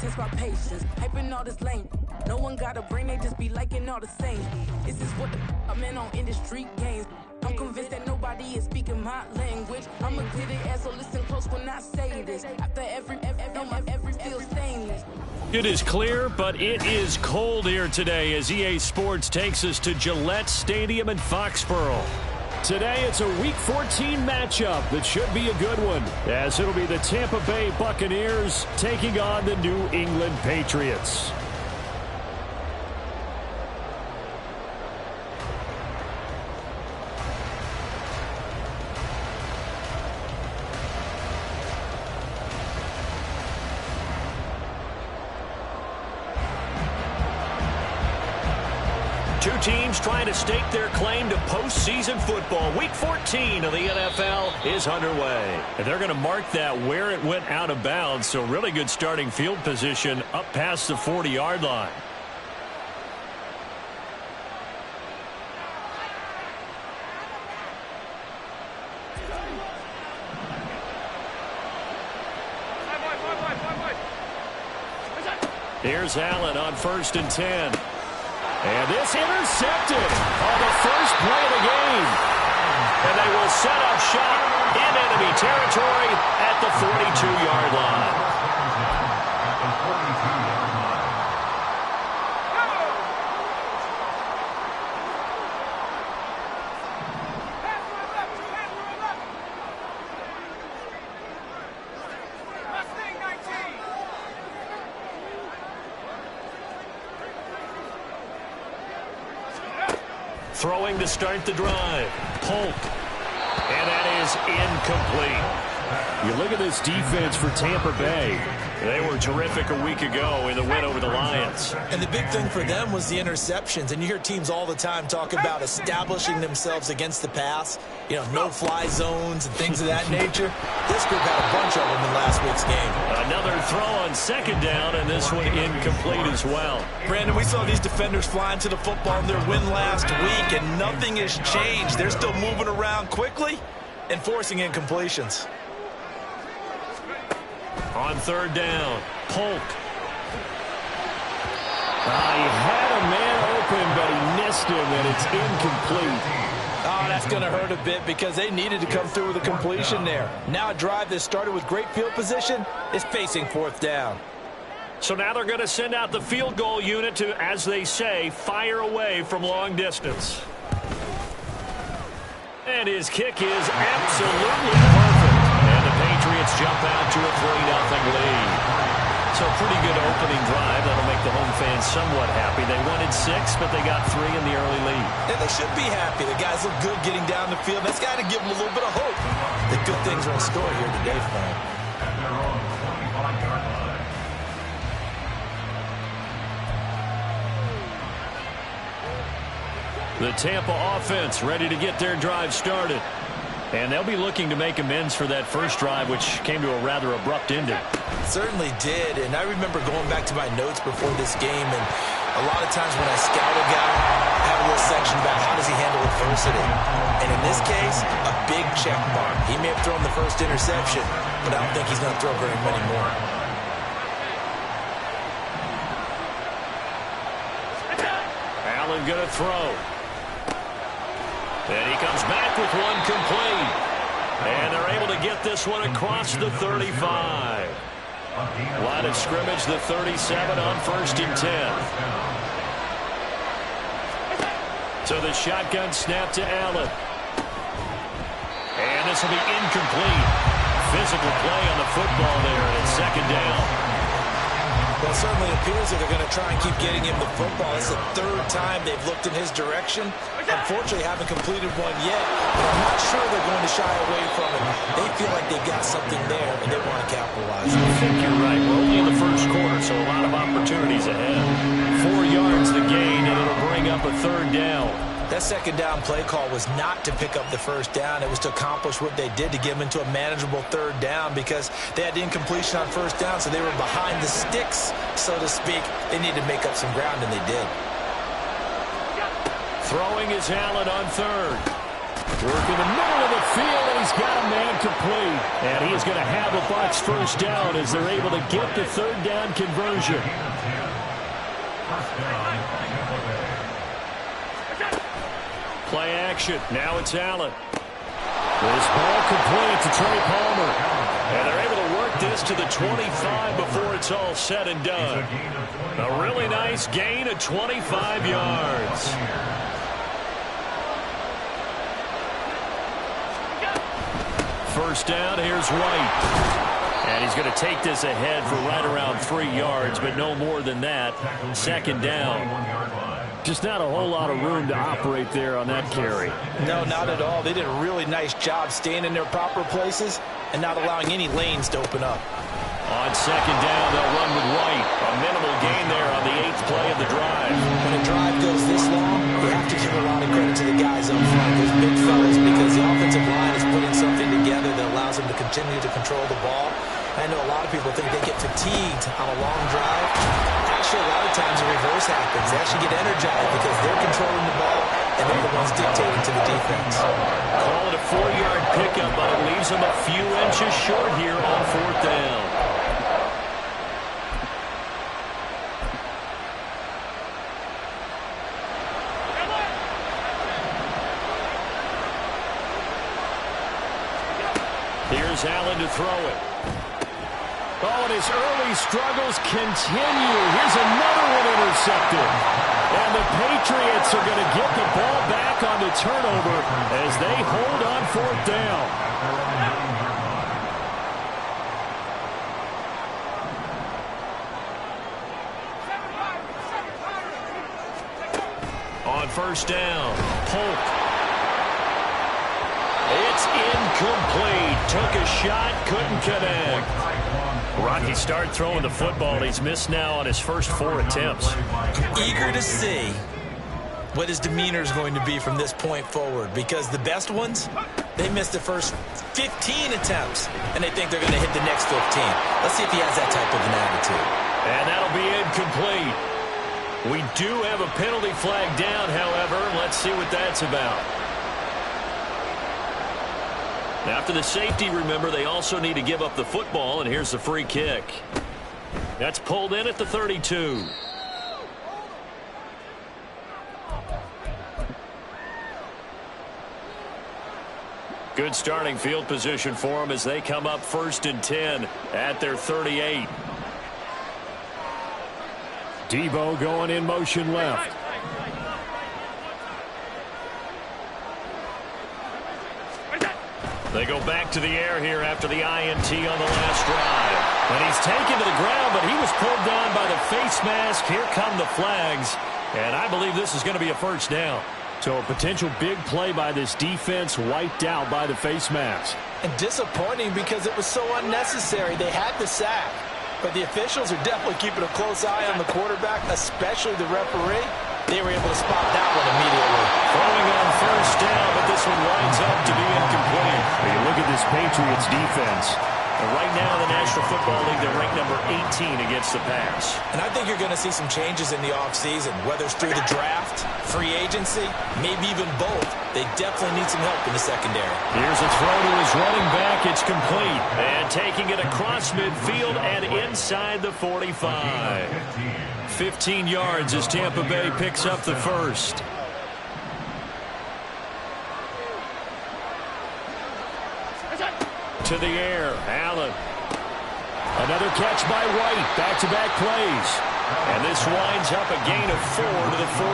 test my patience. Hyping all this lame. No one got a brain, they just be liking all the same. This is what the I'm in on industry games. I'm convinced that nobody is speaking my language. I'm a clear the air, so listen close when I say this. After every feel stainless. It is clear, but it is cold here today as EA Sports takes us to Gillette Stadium in Foxborough. Today, it's a Week 14 matchup that should be a good one, as it'll be the Tampa Bay Buccaneers taking on the New England Patriots. Two teams trying to stake their claim to postseason football. Week 14 of the NFL is underway. And they're going to mark that where it went out of bounds. So really good starting field position up past the 40-yard line. Here's Allen on 1st and 10. And this intercepted on the first play of the game. And they will set up shop in enemy territory at the 42-yard line. Throwing to start the drive. Polk. And that is incomplete. You look at this defense for Tampa Bay. They were terrific a week ago in the win over the Lions. And the big thing for them was the interceptions. And you hear teams all the time talk about establishing themselves against the pass. You know, no-fly zones and things of that nature. This group had a bunch of them in last week's game. Another throw on 2nd down, and this one incomplete as well. Brandon, we saw these defenders flying to the football in their win last week, and nothing has changed. They're still moving around quickly and forcing incompletions. On 3rd down, Polk. He had a man open, but he missed him, and it's incomplete. Oh, that's going to hurt a bit because they needed to come through with a completion there. Now a drive that started with great field position is facing 4th down. So now they're going to send out the field goal unit to, as they say, fire away from long distance. And his kick is absolutely perfect. And the Patriots jump out to a 3-0 lead. So pretty good opening drive. That'll make the home fans somewhat happy. They wanted 6, but they got 3 in the early lead. And they should be happy. The guys look good getting down the field. That's got to give them a little bit of hope that good things are in store here today for them. The Tampa offense ready to get their drive started. And they'll be looking to make amends for that first drive, which came to a rather abrupt ending. Certainly did, and I remember going back to my notes before this game, and a lot of times when I scout a guy, I have a little section about how does he handle adversity. And in this case, a big check mark. He may have thrown the first interception, but I don't think he's going to throw very many more. Allen going to throw. And he comes back with one complete. And they're able to get this one across the 35. Line of scrimmage, the 37 on 1st and 10. So the shotgun snap to Allen. And this will be incomplete. Physical play on the football there, and it's 2nd down. Well, it certainly appears that they're going to try and keep getting him the football. It's the 3rd time they've looked in his direction. Unfortunately, haven't completed one yet, but I'm not sure they're going to shy away from it. They feel like they've got something there, and they want to capitalize. I think you're right. We're only in the first quarter, so a lot of opportunities ahead. 4 yards the gain, and it'll bring up a 3rd down. That 2nd down play call was not to pick up the 1st down. It was to accomplish what they did to get them into a manageable 3rd down because they had the incompletion on 1st down, so they were behind the sticks, so to speak. They needed to make up some ground, and they did. Throwing is Allen on 3rd. Working the middle of the field, and he's got a man complete. And he is going to have a Bucs first down as they're able to get the third down conversion. Play action. Now it's Allen. This ball complete to Trey Palmer. And they're able to work this to the 25 before it's all said and done. A really nice gain of 25 yards. First down, here's White. And he's going to take this ahead for right around 3 yards, but no more than that. Second down. Just not a whole lot of room to operate there on that carry. No, not at all. They did a really nice job staying in their proper places and not allowing any lanes to open up. On second down, they'll run with White. A minimal gain there on the 8th play of the drive. When a drive goes this long, you have to give a lot of credit to the guys up front, those big fellas, because the offensive line is putting something together that allows them to continue to control the ball. I know a lot of people think they get fatigued on a long drive. Actually, a lot of times the reverse happens. They actually get energized because they're controlling the ball and they're the ones dictating to the defense. Call it a 4-yard pickup, but it leaves them a few inches short here on fourth down. Here's Allen to throw it. Oh, and his early struggles continue. Here's another one intercepted. And the Patriots are going to get the ball back on the turnover as they hold on fourth down. On first down, Polk. It's incomplete. Took a shot, couldn't connect. Rocky start throwing the football. He's missed now on his first 4 attempts. Eager to see what his demeanor is going to be from this point forward, because the best ones, they missed the first 15 attempts, and they think they're going to hit the next 15. Let's see if he has that type of an attitude. And that'll be incomplete. We do have a penalty flag down, however. Let's see what that's about. After the safety, remember, they also need to give up the football, and here's the free kick. That's pulled in at the 32. Good starting field position for them as they come up 1st and 10 at their 38. Debo going in motion left. They go back to the air here after the INT on the last drive. And he's taken to the ground, but he was pulled down by the face mask. Here come the flags. And I believe this is going to be a first down. So a potential big play by this defense wiped out by the face mask. And disappointing because it was so unnecessary. They had the sack. But the officials are definitely keeping a close eye on the quarterback, especially the referee. They were able to spot that one immediately. Throwing on first down, but this one winds up to be incomplete. You look at this Patriots defense. And right now in the National Football League, they're ranked number 18 against the pass. And I think you're going to see some changes in the offseason, whether it's through the draft, free agency, maybe even both. They definitely need some help in the secondary. Here's a throw to his running back. It's complete. And taking it across midfield and inside the 45. 15 yards as Tampa Bay picks up the first. To the air, Allen. Another catch by White. Back-to-back plays. And this winds up a gain of 4 to the 41.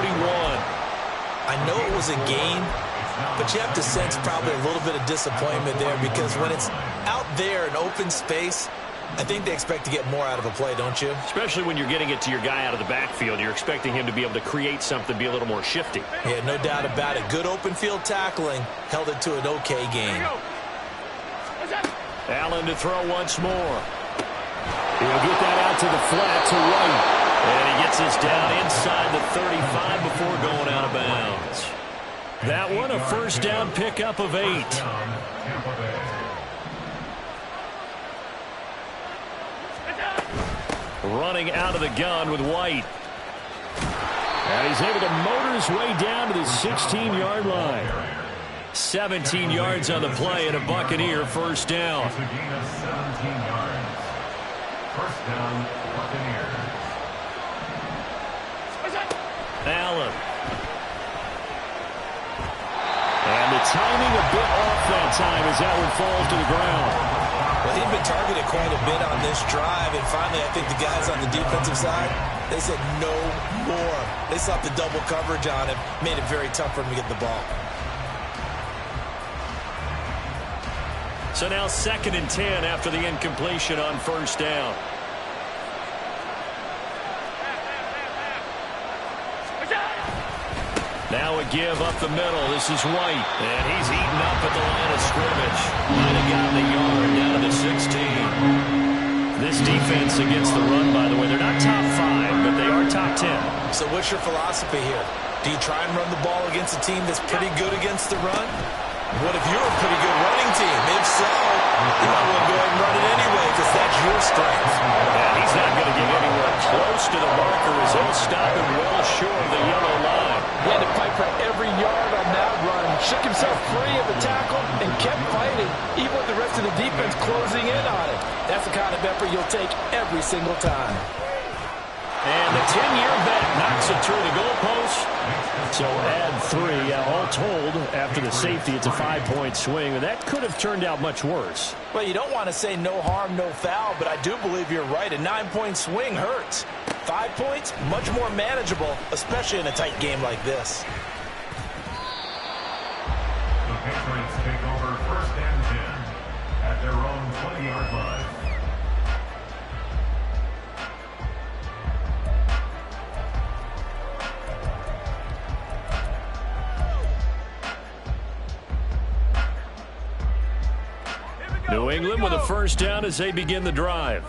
I know it was a gain, but you have to sense probably a little bit of disappointment there, because when it's out there in open space, I think they expect to get more out of a play, don't you? Especially when you're getting it to your guy out of the backfield. You're expecting him to be able to create something, be a little more shifty. Yeah, no doubt about it. Good open field tackling held it to an okay gain. Allen to throw once more. He'll get that out to the flat to White. And he gets this down inside the 35 before going out of bounds. That one, a first down pickup of 8. Running out of the gun with White. And he's able to motor his way down to the 16-yard line. 17 yards on the play and a Buccaneer first down. It's a gain of 17 yards. First down, Buccaneers. Allen. And the timing a bit off that time as that one falls to the ground. Well, he'd been targeted quite a bit on this drive, and finally I think the guys on the defensive side, they said no more. They slapped the double coverage on him, made it very tough for him to get the ball. So now 2nd and 10 after the incompletion on first down. Now a give up the middle. This is White. And he's eaten up at the line of scrimmage. Might have gotten a yard down to the 16. This defense against the run, by the way, they're not top 5, but they are top 10. So what's your philosophy here? Do you try and run the ball against a team that's pretty good against the run? What if you're a pretty good running team? If so, you might want to go ahead and run it anyway because that's your strength. And he's not going to get anywhere close to the marker as he'll stop him well short of the yellow line. He had to fight for every yard on that run. Shook himself free of the tackle and kept fighting, even with the rest of the defense closing in on it. That's the kind of effort you'll take every single time. And the 10-year vet knocks it through the goalpost. So add 3. All told, after the safety, it's a 5-point swing. And that could have turned out much worse. Well, you don't want to say no harm, no foul, but I do believe you're right. A 9-point swing hurts. 5 points, much more manageable, especially in a tight game like this. The Patriots take over 1st and 10 at their own 20-yard line. New England with a first down as they begin the drive.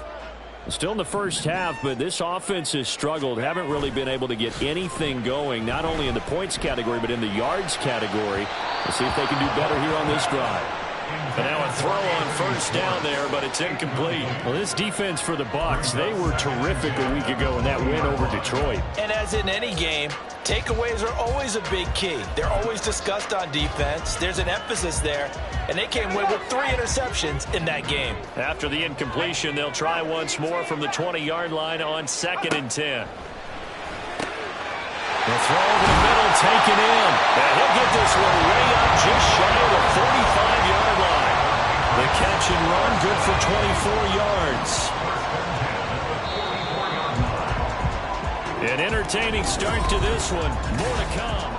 Still in the first half, but this offense has struggled. Haven't really been able to get anything going, not only in the points category, but in the yards category. We'll see if they can do better here on this drive. And now a throw on first down there, but it's incomplete. Well, this defense for the Bucs, they were terrific a week ago in that win over Detroit. And as in any game, takeaways are always a big key. They're always discussed on defense. There's an emphasis there, and they came away with 3 interceptions in that game. After the incompletion, they'll try once more from the 20-yard line on 2nd and 10. The throw over the middle, taken in. And he'll get this one way up just shy of the 45-yard line. The catch and run, good for 24 yards. An entertaining start to this one. More to come.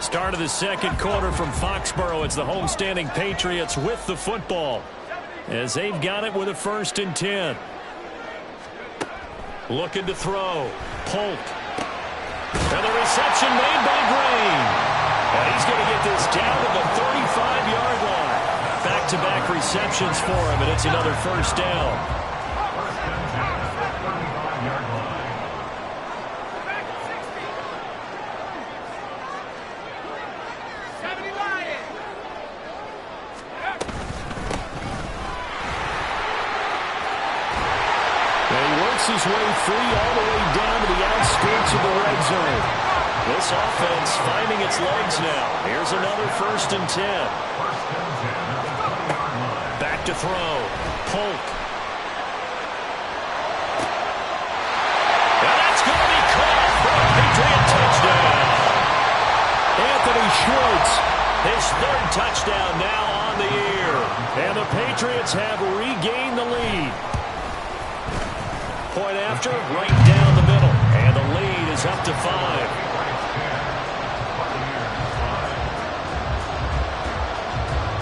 Start of the second quarter from Foxborough. It's the homestanding Patriots with the football as they've got it with a 1st and 10. Looking to throw. Polk. And the reception made by Gray. And he's going to get this down to the 35-yard line. Back-to-back receptions for him, and it's another first down. His way free all the way down to the outskirts of the red zone. This offense finding its legs now. Here's another 1st and 10. Back to throw. Polk. And that's going to be caught for a Patriot touchdown. Anthony Schwartz, his 3rd touchdown now on the year. And the Patriots have regained the lead. Point after, right down the middle. And the lead is up to 5.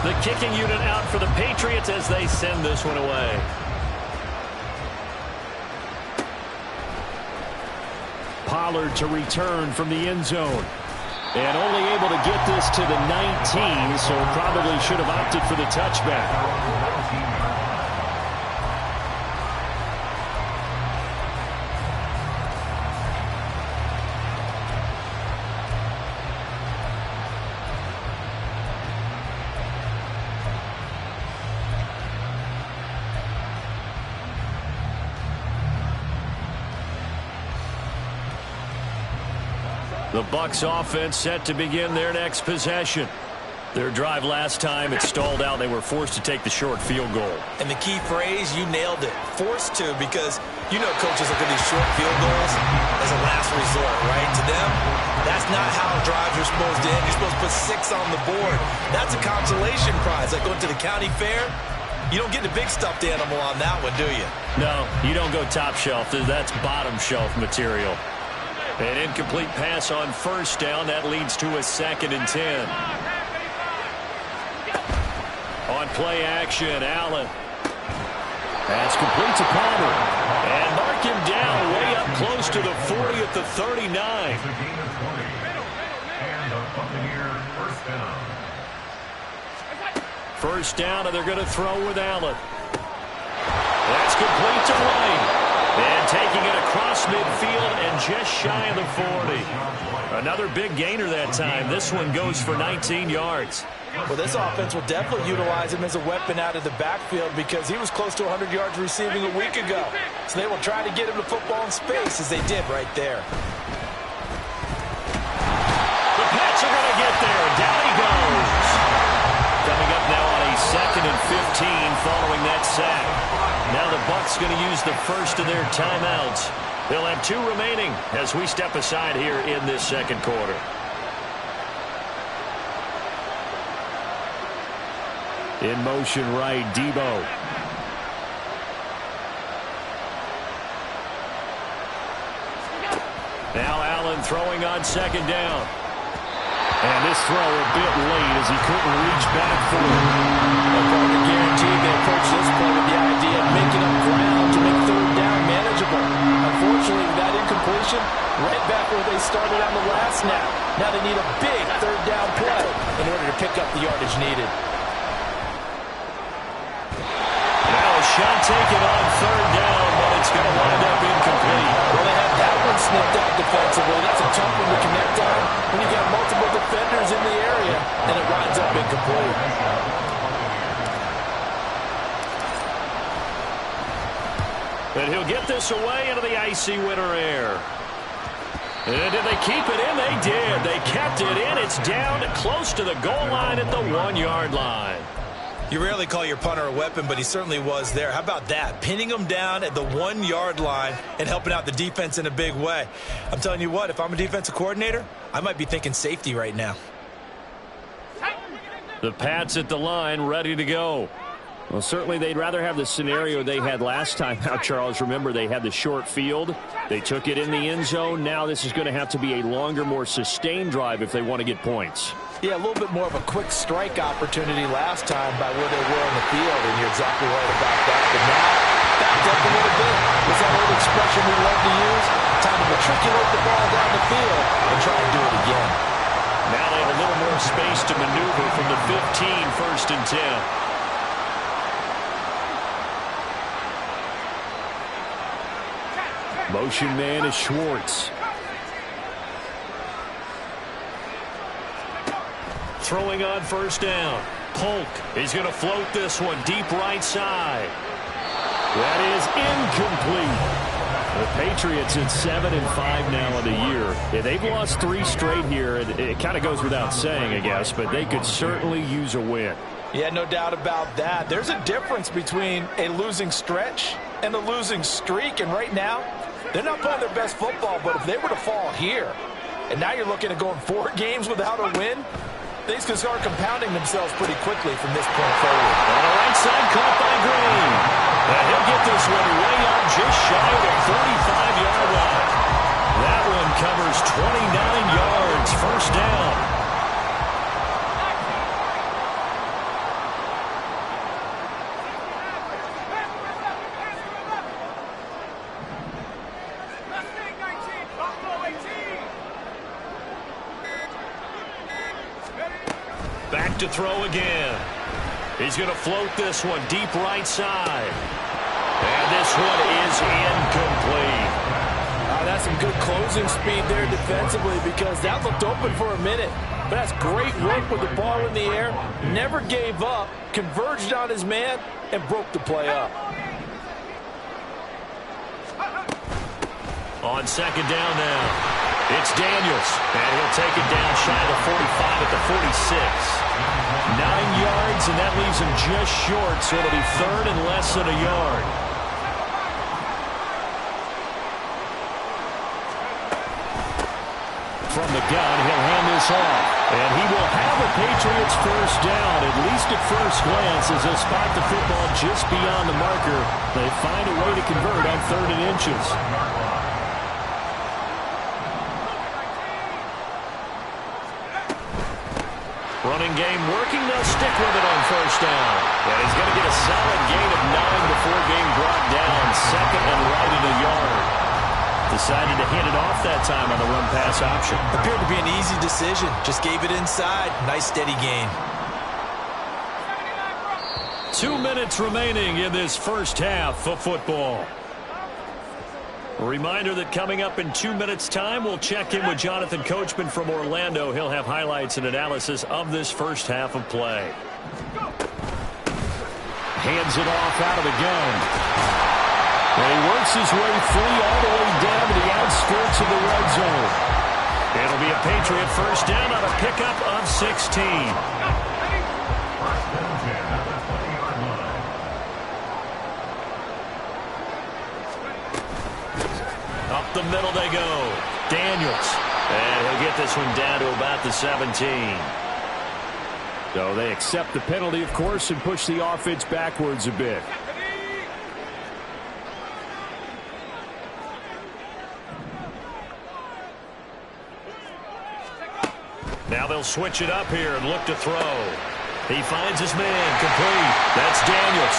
The kicking unit out for the Patriots as they send this one away. Pollard to return from the end zone. And only able to get this to the 19, so probably should have opted for the touchback. The Bucs offense set to begin their next possession. Their drive last time, it stalled out. They were forced to take the short field goal. And the key phrase, you nailed it, forced to, because you know coaches look at these short field goals as a last resort, right? To them, that's not how drives are supposed to end. You're supposed to put 6 on the board. That's a consolation prize, like going to the county fair. You don't get the big stuffed animal on that one, do you? No, you don't go top shelf. That's bottom shelf material. An incomplete pass on first down. That leads to a 2nd and 10. On play action, Allen. Pass complete to Palmer. And mark him down way up close to the 40 at the 39. It's a gain of 20. And a Buccaneer first down. First down, and they're going to throw with Allen. That's complete to White. And taking it across midfield and just shy of the 40. Another big gainer that time. This one goes for 19 yards. Well, this offense will definitely utilize him as a weapon out of the backfield because he was close to 100 yards receiving a week ago. So they will try to get him the football in space as they did right there. The Pats are going to get there. Down he goes. Coming up now on a 2nd and 15 following that sack. Now the Bucs going to use the first of their timeouts. They'll have 2 remaining as we step aside here in this second quarter. In motion right, Debo. Now Allen throwing on 2nd down. And this throw a bit late as he couldn't reach back for it. I guarantee they approach this play with the idea of making up ground to make 3rd down manageable. Unfortunately, that incompletion right back where they started on the last snap. Now they need a big 3rd down play in order to pick up the yardage needed. Shot taken on 3rd down, but it's going to wind up incomplete. Well, they had that one snipped out defensively. That's a tough one to connect on when you've got multiple defenders in the area, and it winds up incomplete. But he'll get this away into the icy winter air. And did they keep it in? They did. They kept it in. It's down close to the goal line at the 1-yard line. You rarely call your punter a weapon, but he certainly was there. How about that? Pinning him down at the 1-yard line and helping out the defense in a big way. I'm telling you what, if I'm a defensive coordinator, I might be thinking safety right now. The Pats at the line, ready to go. Well, certainly they'd rather have the scenario they had last time out, Charles. Remember, they had the short field. They took it in the end zone. Now this is going to have to be a longer, more sustained drive if they want to get points. Yeah, a little bit more of a quick strike opportunity last time by where they were on the field, and you're exactly right about that. But now, backed up a little bit. It's that old expression we love to use. Time to matriculate the ball down the field and try to do it again. Now they have a little more space to maneuver from the 15, 1st and 10. Motion man is Schwartz. Throwing on 1st down. Polk is going to float this one deep right side. That is incomplete. The Patriots at 7-5 now in the year. Yeah, they've lost 3 straight here. It kind of goes without saying, I guess, but they could certainly use a win. Yeah, no doubt about that. There's a difference between a losing stretch and a losing streak, and right now, they're not playing their best football, but if they were to fall here, and now you're looking at going 4 games without a win, things can start compounding themselves pretty quickly from this point forward. On the right side, caught by Green. And he'll get this one way up just shy of the 45-yard line. That one covers 29 yards, 1st down. Back to throw again. He's going to float this one deep right side. And this one is incomplete. That's some good closing speed there defensively because that looked open for a minute. But that's great work with the ball in the air. Never gave up, converged on his man, and broke the play up. On 2nd down now. It's Daniels, and he'll take it down shy of the 45 at the 46. 9 yards, and that leaves him just short, so it'll be third and less than a yard. From the gun, he'll hand this off. And he will have a Patriots first down, at least at first glance, as they'll spot the football just beyond the marker. They find a way to convert on 3rd and inches. Running game working. They'll stick with it on first down. And he's going to get a solid gain of 9 before being brought down. Second and right in a yard. Decided to hit it off that time on the run-pass option. Appeared to be an easy decision. Just gave it inside. Nice steady gain. 2 minutes remaining in this first half of football. A reminder that coming up in 2 minutes' time, we'll check in with Jonathan Coachman from Orlando. He'll have highlights and analysis of this first half of play. Hands it off out of the gun. And he works his way free all the way down to the outskirts of the red zone. It'll be a Patriot first down on a pickup of 16. Up the middle they go. Daniels. And he'll get this one down to about the 17. So they accept the penalty, of course, and push the offense backwards a bit. Now they'll switch it up here and look to throw. He finds his man complete. That's Daniels.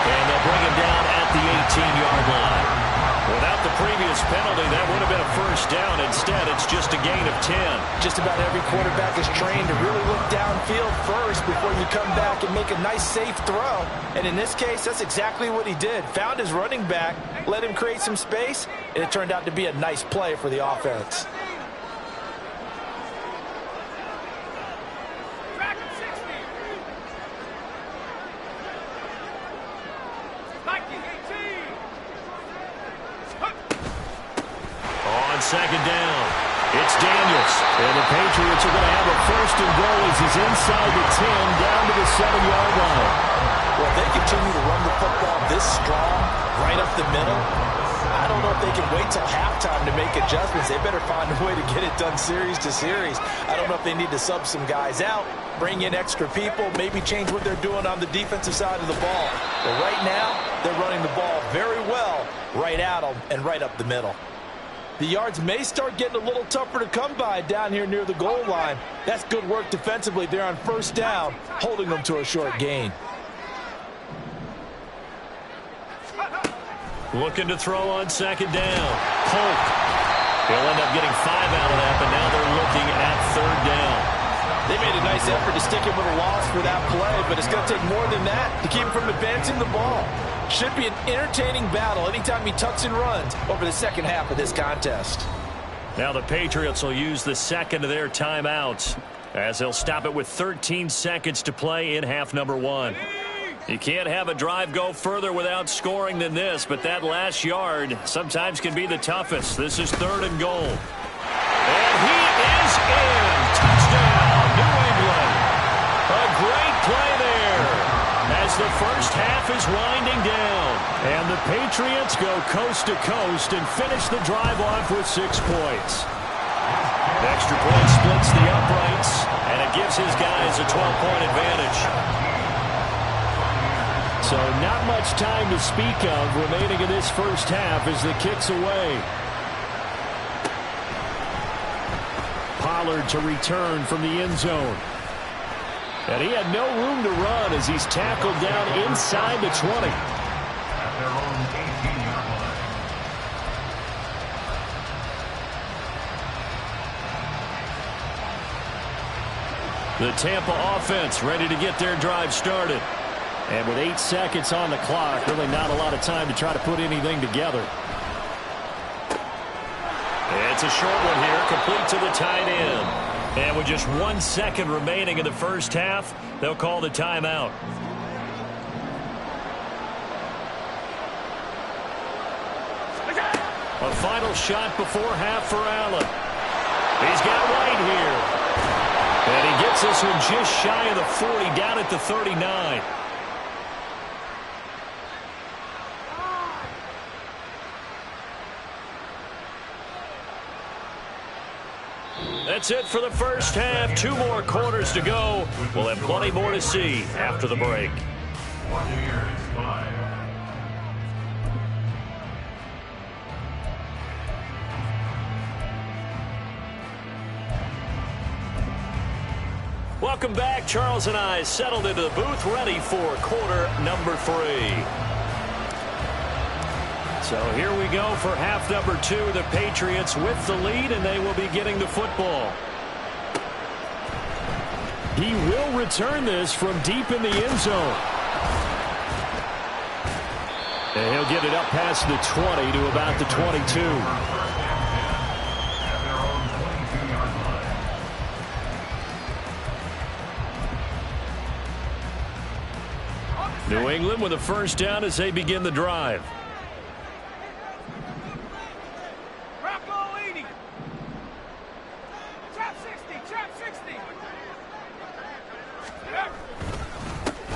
And they'll bring him down at the 18-yard line. Without the previous penalty, that would have been a first down. Instead, it's just a gain of 10. Just about every quarterback is trained to really look downfield first before you come back and make a nice, safe throw. And in this case, that's exactly what he did. Found his running back, let him create some space, and it turned out to be a nice play for the offense. Second down. It's Daniels. And the Patriots are going to have a first and goal as he's inside the 10 down to the 7-yard line. Well, if they continue to run the football this strong, right up the middle, I don't know if they can wait till halftime to make adjustments. They better find a way to get it done series to series. I don't know if they need to sub some guys out, bring in extra people, maybe change what they're doing on the defensive side of the ball. But right now, they're running the ball very well right at them and right up the middle. The yards may start getting a little tougher to come by down here near the goal line. That's good work defensively. They're on first down, holding them to a short gain. Looking to throw on second down. Polk. He'll end up getting 5 out of that, but now they're looking at third down. They made a nice effort to stick him with a loss for that play, but it's going to take more than that to keep him from advancing the ball. Should be an entertaining battle anytime he tucks and runs over the second half of this contest. Now the Patriots will use the second of their timeouts as they'll stop it with 13 seconds to play in half number 1. You can't have a drive go further without scoring than this, but that last yard sometimes can be the toughest. This is third and goal. And he is in. Touchdown, New England. A great play there as the first half is winding down. And the Patriots go coast to coast and finish the drive off with 6 points. The extra point splits the uprights, and it gives his guys a 12-point advantage. So not much time to speak of remaining in this first half as the kick's away. Pollard to return from the end zone. And he had no room to run as he's tackled down inside the 20. At their own 18-yard line. The Tampa offense ready to get their drive started. And with 8 seconds on the clock, really not a lot of time to try to put anything together. It's a short one here, complete to the tight end. And with just 1 second remaining in the first half, they'll call the timeout. A final shot before half for Allen. He's got White here. And he gets this one just shy of the 40, down at the 39. That's it for the first half. 2 more quarters to go. We'll have plenty more to see after the break. Buccaneers 5. Welcome back. Charles and I settled into the booth, ready for quarter number 3. So here we go for half number 2. The Patriots with the lead, and they will be getting the football. He will return this from deep in the end zone. And he'll get it up past the 20 to about the 22. New England with a first down as they begin the drive.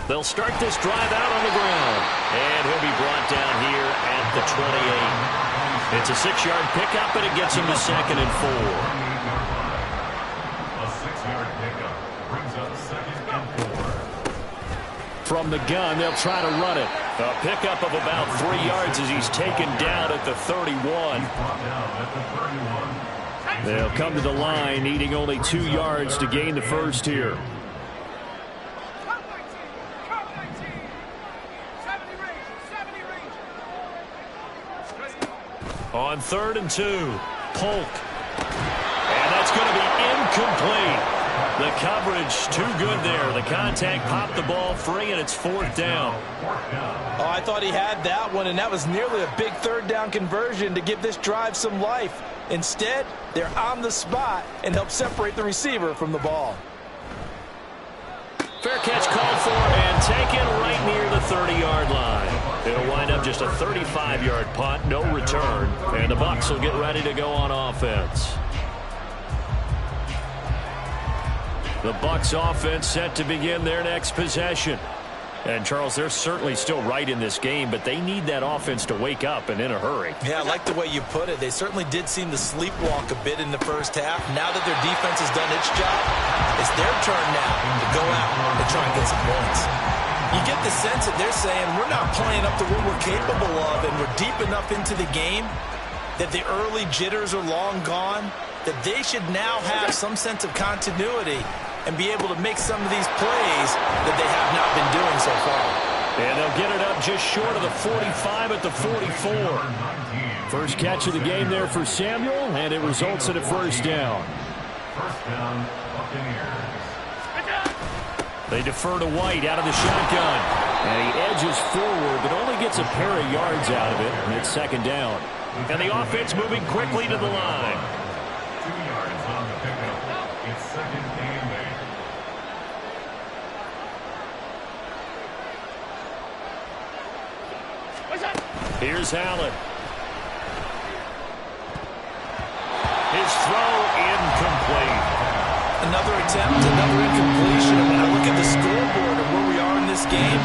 They'll start this drive out on the ground. And he'll be brought down here at the 28. It's a 6-yard pickup, and it gets him to 2nd and 4. A 6-yard pickup brings up 2nd and 4. From the gun, they'll try to run it. A pickup of about 3 yards as he's taken down at the 31. They'll come to the line, needing only 2 yards to gain the first here. On 3rd and 2, Polk. And that's going to be incomplete. The coverage too good there. The contact popped the ball free, and it's 4th down. Oh, I thought he had that one, and that was nearly a big 3rd down conversion to give this drive some life. Instead, they're on the spot and help separate the receiver from the ball. Fair catch called for and taken right near the 30-yard line. It'll wind up just a 35-yard punt, no return, and the Bucs will get ready to go on offense. The Bucs offense set to begin their next possession. And, Charles, they're certainly still right in this game, but they need that offense to wake up and in a hurry. Yeah, I like the way you put it. They certainly did seem to sleepwalk a bit in the first half. Now that their defense has done its job, it's their turn now to go out and try and get some points. You get the sense that they're saying we're not playing up to what we're capable of, and we're deep enough into the game that the early jitters are long gone, that they should now have some sense of continuity and be able to make some of these plays that they have not been doing so far. And they'll get it up just short of the 45 at the 44. First catch of the game there for Samuel, and it results in a first down. First down, Buccaneers. They defer to White out of the shotgun. And he edges forward, but only gets a pair of yards out of it, and it's 2nd down. And the offense moving quickly to the line. 2 yards on the pickup. It's 2nd and 8. Here's Allen. His throw incomplete. Another attempt, another incompletion. And when I look at the scoreboard and where we are in this game,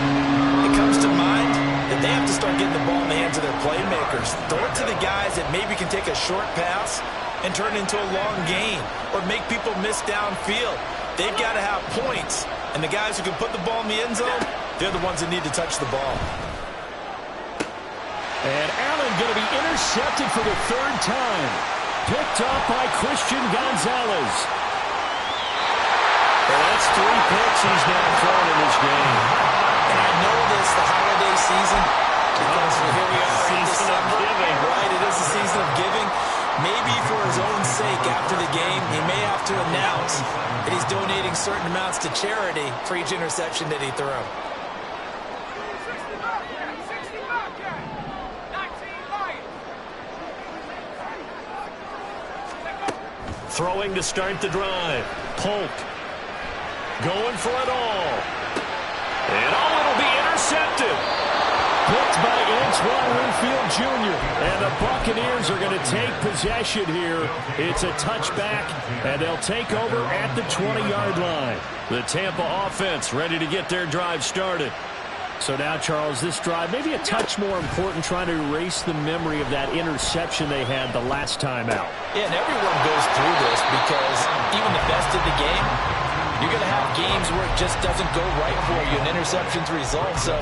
it comes to mind that they have to start getting the ball in the hands of their playmakers. Throw it to the guys that maybe can take a short pass and turn it into a long gain or make people miss downfield. They've got to have points. And the guys who can put the ball in the end zone, they're the ones that need to touch the ball. And Allen going to be intercepted for the 3rd time. Picked up by Christian Gonzalez. Well, that's 3 picks he's now thrown in this game. And I know this, the holiday season, because here we are in December. Right, it is the season of giving. Maybe for his own sake after the game, he may have to announce that he's donating certain amounts to charity for each interception that he threw. Throwing to start the drive. Polk going for it all. And it'll be intercepted. Picked by Antoine Winfield Jr. And the Buccaneers are going to take possession here. It's a touchback, and they'll take over at the 20-yard line. The Tampa offense ready to get their drive started. So now, Charles, this drive maybe a touch more important, trying to erase the memory of that interception they had the last time out. Yeah, and everyone goes through this because even the best of the game, you're going to have games where it just doesn't go right for you, and interceptions result. So,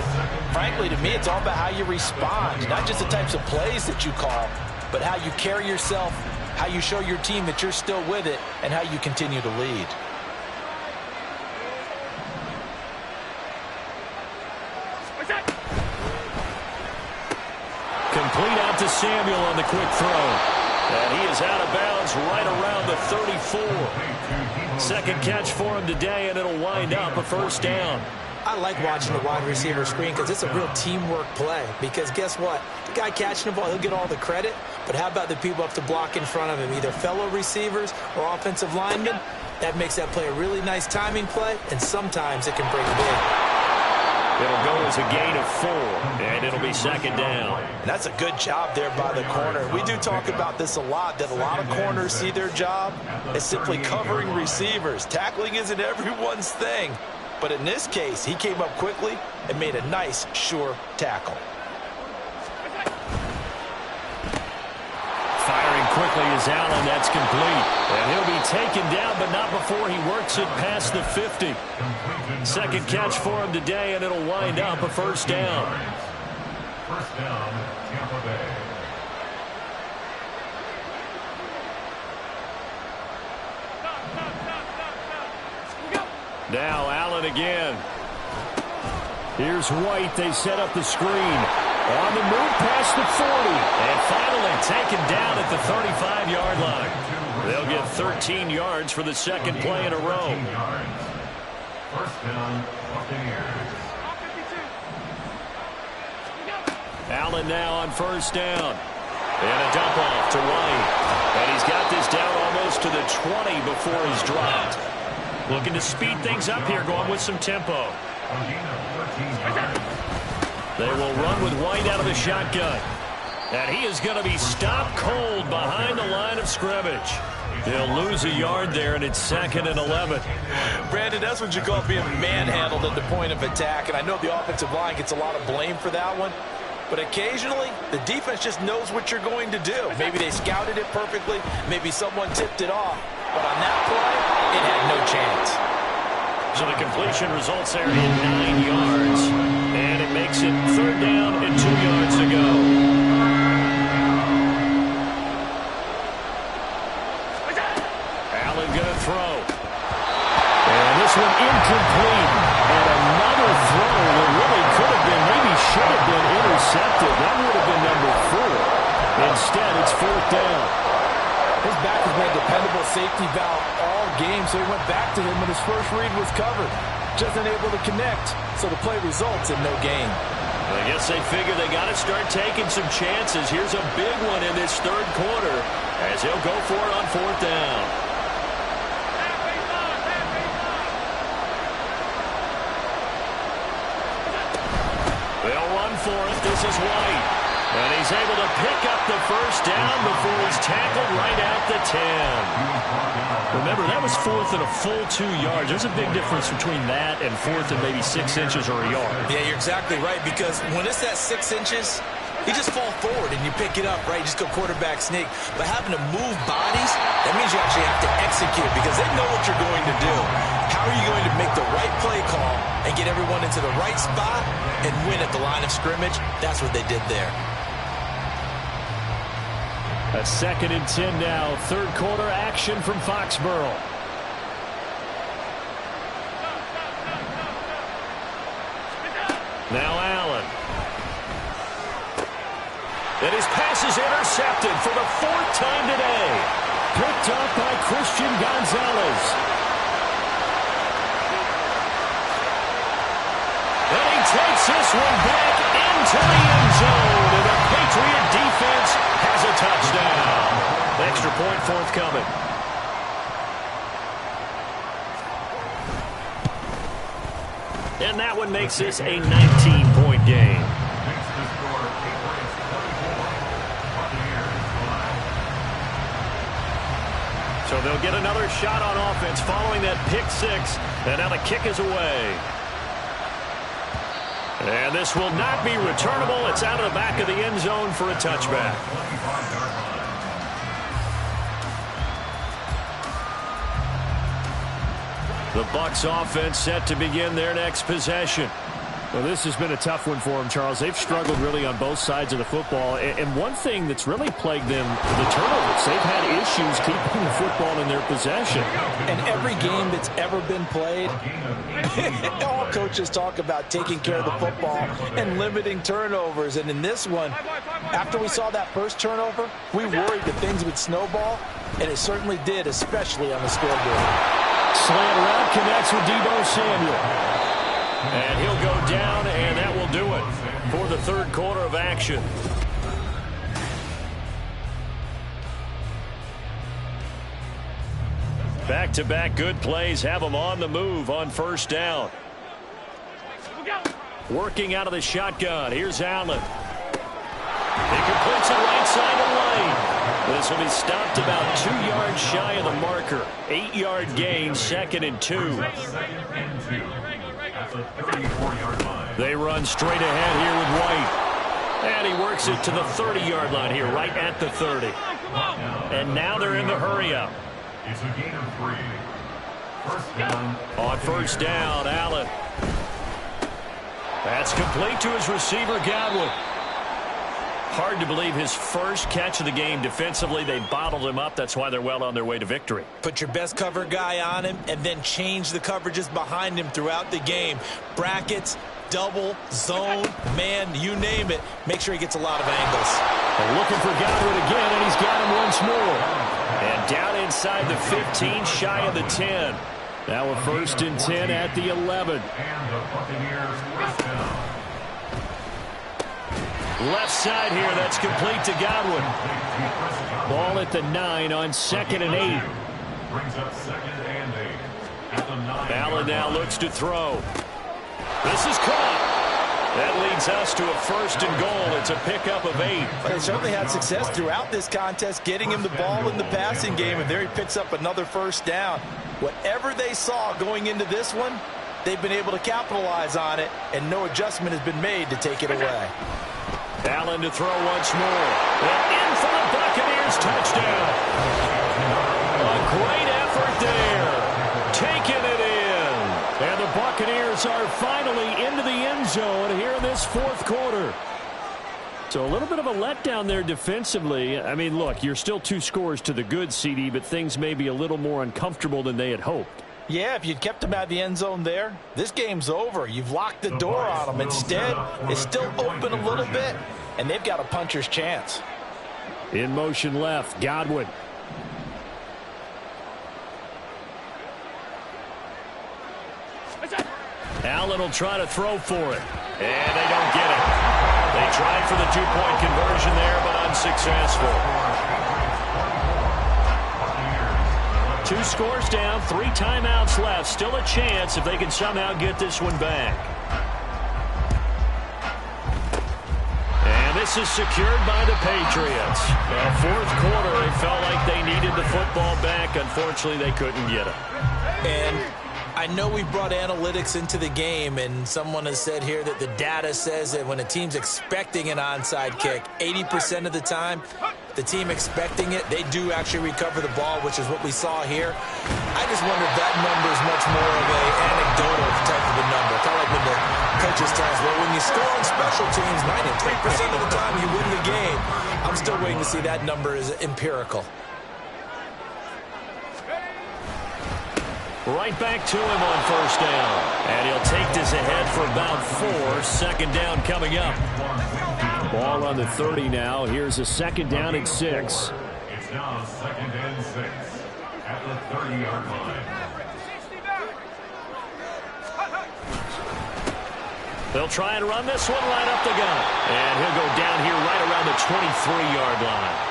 frankly, to me, it's all about how you respond, not just the types of plays that you call, but how you carry yourself, how you show your team that you're still with it, and how you continue to lead. Complete out to Samuel on the quick throw. And he is out of bounds right around the 34. Second catch for him today, and it'll wind up a first down. I like watching the wide receiver screen because it's a real teamwork play. Because guess what? The guy catching the ball, he'll get all the credit. But how about the people up to block in front of him, either fellow receivers or offensive linemen? That makes that play a really nice timing play, and sometimes it can bring big. It'll go as a gain of 4, and it'll be second down. And that's a good job there by the corner. We do talk about this a lot, that a lot of corners see their job as simply covering receivers. Tackling isn't everyone's thing. But in this case, he came up quickly and made a nice, sure tackle. Firing quickly is Allen. That's complete. And he'll be taken down, but not before he works it past the 50. Second catch for him today, and it'll wind up a first down. First down, Tampa Bay. Now Allen again. Here's White. They set up the screen. On the move past the 40. And finally taken down at the 35-yard line. They'll get 13 yards for the second play in a row. First down, Buccaneers. Allen now on first down. And a dump off to White. And he's got this down almost to the 20 before he's dropped. Looking to speed things up here, going with some tempo. They will run with White out of the shotgun. And he is going to be stopped cold behind the line of scrimmage. They'll lose a yard there, and it's 2nd and 11. Brandon, that's what you call being manhandled at the point of attack. And I know the offensive line gets a lot of blame for that one. But occasionally, the defense just knows what you're going to do. Maybe they scouted it perfectly. Maybe someone tipped it off. But on that play, it had no chance. So the completion results there in 9 yards. And it makes it 3rd down and 2 yards to go. Allen going to throw. And this one incomplete. And another throw that really could have been, maybe should have been intercepted. That would have been number 4. Instead, it's 4th down. His back has been a dependable safety valve all game, so he went back to him when his first read was covered. Just unable to connect, so the play results in no gain. I guess they figure they got to start taking some chances. Here's a big one in this 3rd quarter as he'll go for it on 4th down. They'll run for it. This is White. And he's able to pick up the first down before he's tackled right at the 10. Remember, that was 4th and a full 2 yards. There's a big difference between that and 4th and maybe 6 inches or a yard. Yeah, you're exactly right, because when it's at 6 inches, you just fall forward and you pick it up, right? You just go quarterback sneak. But having to move bodies, that means you actually have to execute because they know what you're going to do. How are you going to make the right play call and get everyone into the right spot and win at the line of scrimmage? That's what they did there. A 2nd and 10 now. 3rd quarter action from Foxborough. Now Allen. And his pass is intercepted for the 4th time today. Picked up by Christian Gonzalez. And he takes this one back into the end zone. And the Patriot defense has a touchdown. Extra point forthcoming. And that one makes this a 19-point game. Makes the score So they'll get another shot on offense following that pick six. And now the kick is away. And this will not be returnable. It's out of the back of the end zone for a touchback. The Bucs offense set to begin their next possession. Well, this has been a tough one for them, Charles. They've struggled really on both sides of the football. And one thing that's really plagued them, the turnovers. They've had issues keeping the football in their possession. And every game that's ever been played, all coaches talk about taking care of the football and limiting turnovers. And in this one, after we saw that first turnover, we worried that things would snowball, and it certainly did, especially on the scoreboard. Slant route connects with Deebo Samuel. And he'll go down, and that will do it for the third quarter of action. Back-to-back good plays have them on the move on first down. Working out of the shotgun. Here's Allen. He completes it right side of the lane. This will be stopped about 2 yards shy of the marker. 8-yard gain, 2nd and 2. They run straight ahead here with White. And he works it to the 30-yard line here, right at the 30. And now they're in the hurry-up. It's a gain of 3. First down. On first down, Allen. That's complete to his receiver, Godwin. Hard to believe his first catch of the game defensively. They bottled him up. That's why they're well on their way to victory. Put your best cover guy on him and then change the coverages behind him throughout the game. Brackets, double, zone, man, you name it. Make sure he gets a lot of angles. And looking for Godwin again, and he's got him once more. And down inside the 15, shy of the 10. Now a 1st and 10 at the 11. And the Buccaneers first down. Left side here, that's complete to Godwin. Ball at the 9 on 2nd and 8. Brings up 2nd and 8 at the 9. Allen now looks to throw. This is caught. That leads us to a 1st and goal. It's a pickup of 8. But they certainly had success throughout this contest, getting him the ball in the passing game, and there he picks up another 1st down. Whatever they saw going into this one, they've been able to capitalize on it, and no adjustment has been made to take it away. Allen to throw once more. And in for the Buccaneers, touchdown. A great effort there. Taking it in. And the Buccaneers are finally into the end zone here in this 4th quarter. So a little bit of a letdown there defensively. I mean, look, you're still 2 scores to the good, CD, but things may be a little more uncomfortable than they had hoped. Yeah, if you'd kept him out of the end zone there, this game's over. You've locked the door on him. Instead, it's still open a little bit, and they've got a puncher's chance. In motion left, Godwin. Allen will try to throw for it, and they don't get it. They tried for the 2-point conversion there, but unsuccessful. 2 scores down, 3 timeouts left. Still a chance if they can somehow get this one back. And this is secured by the Patriots. Well, 4th quarter, they felt like they needed the football back. Unfortunately, they couldn't get it. And I know we brought analytics into the game, and someone has said here that the data says that when a team's expecting an onside kick, 80% of the time, the team expecting it, they do actually recover the ball, which is what we saw here. I just wonder if that number is much more of an anecdotal type of a number. Kind of like when the coaches tell us, well, when you score on special teams, 93% of the time you win the game. I'm still waiting to see that number is empirical. Right back to him on first down. And he'll take this ahead for about 4. 2nd down coming up. Ball on the 30 now. Here's a 2nd down and 6. It's now 2nd and 6 at the 30-yard line. They'll try and run this one right up the gut. And he'll go down here right around the 23-yard line.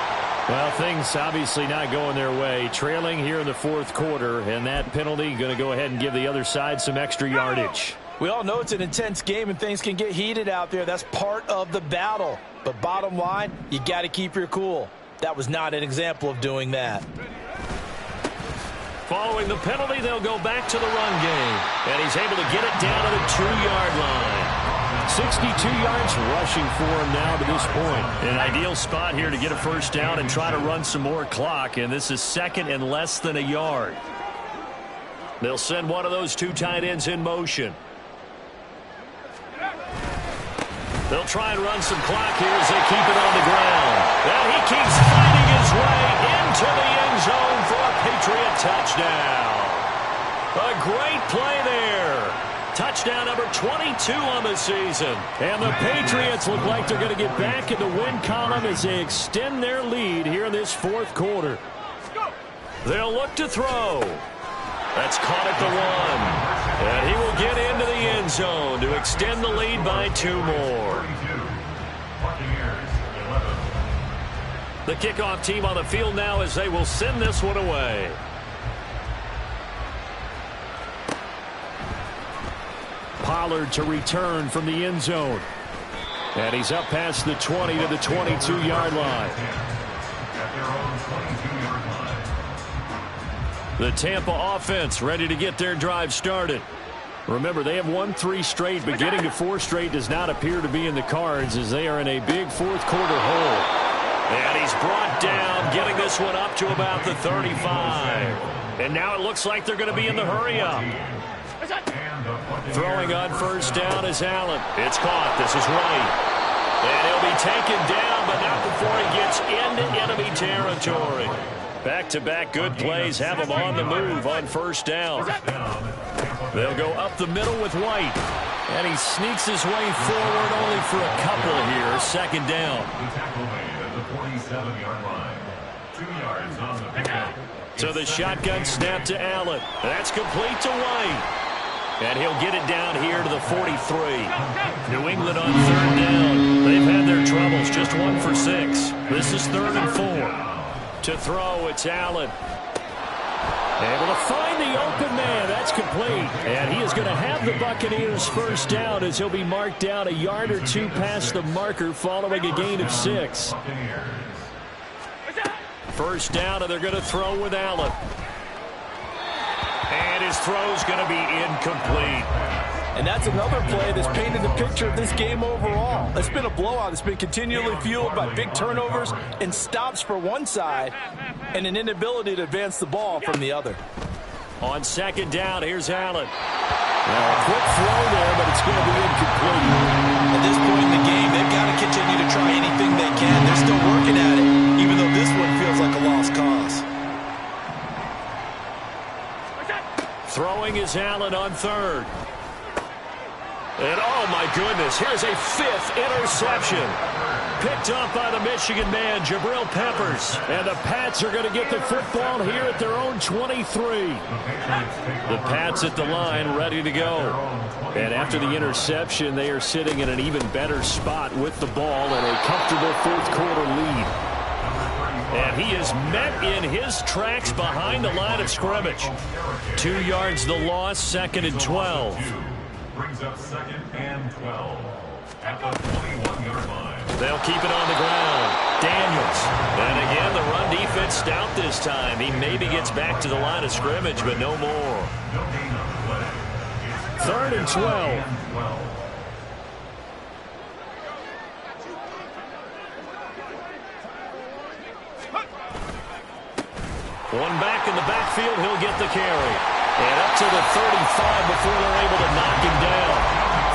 Well, things obviously not going their way. Trailing here in the 4th quarter, and that penalty going to go ahead and give the other side some extra yardage. We all know it's an intense game and things can get heated out there. That's part of the battle. But bottom line, you got to keep your cool. That was not an example of doing that. Following the penalty, they'll go back to the run game. And he's able to get it down to the 2-yard line. 62 yards rushing for him now to this point. An ideal spot here to get a first down and try to run some more clock. And this is second and less than a yard. They'll send one of those two tight ends in motion. They'll try and run some clock here as they keep it on the ground. And he keeps fighting his way into the end zone for a Patriot touchdown. A great play there. Touchdown number 22 on the season. And the Patriots look like they're going to get back in the win column as they extend their lead here in this fourth quarter. They'll look to throw. That's caught at the 1. And he will get into the end zone to extend the lead by 2 more. The kickoff team on the field now as they will send this one away. Pollard to return from the end zone. And he's up past the 20 to the 22-yard line. The Tampa offense ready to get their drive started. Remember, they have won 3 straight, but getting to 4 straight does not appear to be in the cards as they are in a big fourth quarter hole. And he's brought down, getting this one up to about the 35. And now it looks like they're going to be in the hurry-up. Throwing on first down is Allen. It's caught. This is Wright. And he'll be taken down, but not before he gets into enemy territory. Back-to-back good plays have him on the move on first down. They'll go up the middle with White. And he sneaks his way forward only for a couple here. Second down. So the shotgun snap to Allen. That's complete to White. And he'll get it down here to the 43. New England on third down. They've had their troubles. Just 1 for 6. This is 3rd and 4. To throw, it's Allen. Able to find the open man. That's complete. And he is going to have the Buccaneers first down as he'll be marked down a yard or 2 past the marker following a gain of 6. First down, and they're going to throw with Allen. And his throw's going to be incomplete. And that's another play that's painted the picture of this game overall. It's been a blowout. It's been continually fueled by big turnovers and stops for one side and an inability to advance the ball from the other. On second down, here's Allen. Well, a quick throw there, but it's going to be incomplete. At this point in the game, they've got to continue to try anything they can. They're still working at it, even though this one feels like a lost cause. Throwing is Allen on third. And oh my goodness, here's a 5th interception. Picked up by the Michigan man, Jabril Peppers. And the Pats are going to get the football here at their own 23. The Pats at the line, ready to go. And after the interception, they are sitting in an even better spot with the ball and a comfortable fourth quarter lead. And he is met in his tracks behind the line of scrimmage. 2 yards the loss, 2nd and 12. Brings up 2nd and 12 at the 21-yard line. They'll keep it on the ground. Daniels. And again, the run defense stout this time. He maybe gets back to the line of scrimmage, but no more. 3rd and 12. One back in the backfield, he'll get the carry. And up to the 35 before they're able to knock him down.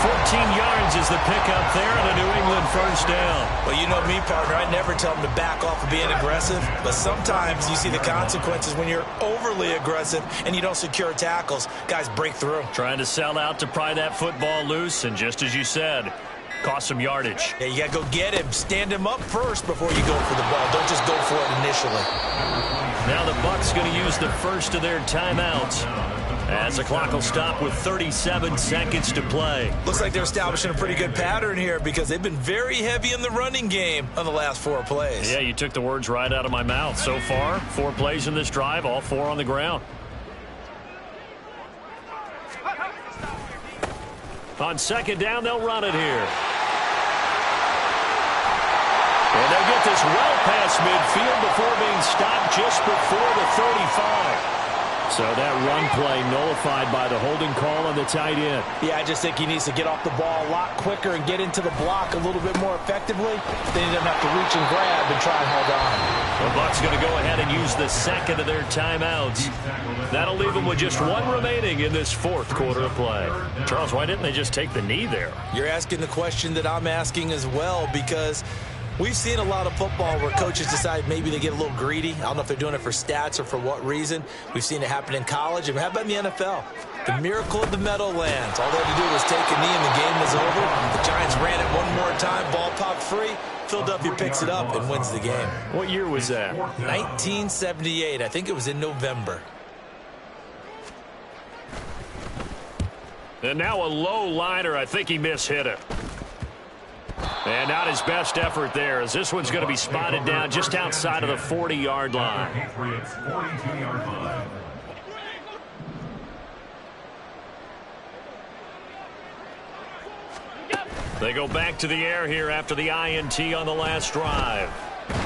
14 yards is the pickup there and a New England first down. Well, you know me, partner. I never tell them to back off of being aggressive. But sometimes you see the consequences when you're overly aggressive and you don't secure tackles. Guys break through. Trying to sell out to pry that football loose. And just as you said, cost some yardage. Yeah, you got to go get him. Stand him up first before you go for the ball. Don't just go for it initially. Now the Bucs going to use the first of their timeouts as the clock will stop with 37 seconds to play. Looks like they're establishing a pretty good pattern here because they've been very heavy in the running game on the last 4 plays. Yeah, you took the words right out of my mouth. So far, 4 plays in this drive, all 4 on the ground. On second down, they'll run it here. And they'll get this well past midfield before being stopped just before the 35. So that run play nullified by the holding call on the tight end. Yeah, I just think he needs to get off the ball a lot quicker and get into the block a little bit more effectively. Then he doesn't have to reach and grab and try and hold on. The Bucs going to go ahead and use the second of their timeouts. That'll leave them with just one remaining in this fourth quarter of play. Charles, why didn't they just take the knee there? You're asking the question that I'm asking as well, because we've seen a lot of football where coaches decide maybe they get a little greedy. I don't know if they're doing it for stats or for what reason. We've seen it happen in college. And how about in the NFL? The miracle of the Meadowlands. All they had to do was take a knee and the game was over. The Giants ran it one more time. Ball popped free. Philadelphia picks it up and wins the game. What year was that? 1978. I think it was in November. And now a low liner. I think he mishit it. And not his best effort there, as this one's going to be spotted down just outside of the 40-yard line. Patriots 42-yard line. They go back to the air here after the INT on the last drive. And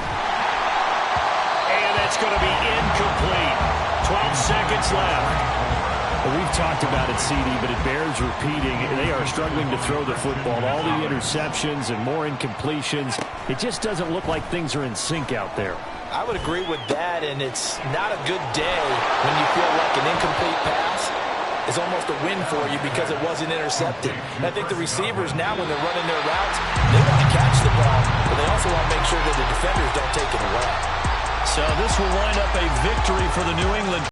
that's going to be incomplete. 12 seconds left. Well, we've talked about it, CD, but it bears repeating. They are struggling to throw the football. All the interceptions and more incompletions. It just doesn't look like things are in sync out there. I would agree with that, and it's not a good day when you feel like an incomplete pass is almost a win for you because it wasn't intercepted. And I think the receivers now, when they're running their routes, they want to catch the ball, but they also want to make sure that the defenders don't take it away. So this will wind up a victory for the New England